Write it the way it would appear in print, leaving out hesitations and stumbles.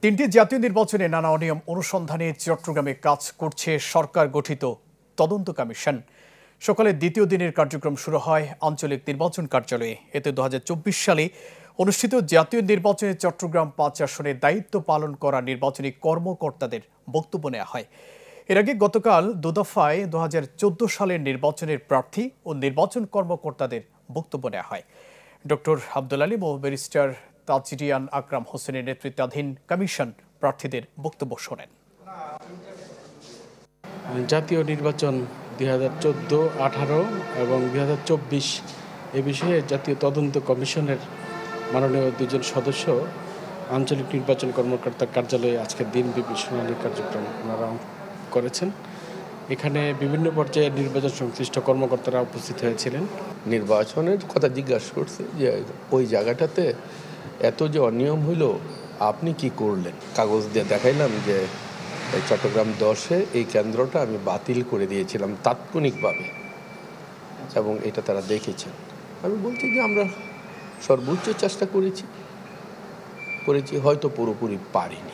তিনটি জাতীয় নির্বাচনে নানা অনিয়ম অনুসন্ধানে চট্টগ্রামে কাজ করছে সরকার গঠিত তদন্ত কমিশন। সকালে দ্বিতীয় দিনের কার্যক্রম শুরু হয় আঞ্চলিক নির্বাচন কার্যালয়ে। এতে 2024 সালে অনুষ্ঠিত জাতীয় নির্বাচনে চট্টগ্রাম 5 আসনে দায়িত্ব পালন করা নির্বাচনী কর্মকর্তাদের বক্তব্য নেওয়া হয়। এর আগে গতকাল দুদফায় 2014 সালের নির্বাচনের প্রার্থী ও নির্বাচন কর্মকর্তাদের বক্তব্য নেওয়া হয়। ডক্টর আব্দুল আলীম ও ব্যারিস্টার তাজরিয়ান আকরাম হোসেনের নেতৃত্বাধীন কমিশন প্রার্থীদের বক্তব্য শোনেন। জাতীয় নির্বাচন 2014, 18 এবং 2024 এ বিষয়ে জাতীয় তদন্ত কমিশনের মাননীয় দুজন সদস্য আঞ্চলিক নির্বাচন কর্মকর্তার কার্যালয়ে আজকের দিনব্যাপী শুনানি কার্যক্রম ওনারা করেছেন। এখানে বিভিন্ন পর্যায়ে নির্বাচন সংশ্লিষ্ট কর্মকর্তারা উপস্থিত হয়েছিলেন। নির্বাচনের কথা জিজ্ঞাসা করছে যে ওই জায়গাটাতে এত যে অনিয়ম হইল আপনি কি করলেন। কাগজ দিয়ে দেখাইলাম যে চট্টগ্রাম 10-এ এই কেন্দ্রটা আমি বাতিল করে দিয়েছিলাম তাৎক্ষণিকভাবে, এবং এটা তারা দেখেছেন। আমি বলছি যে আমরা সর্বোচ্চ চেষ্টা করেছি, হয়তো পুরোপুরি পারিনি।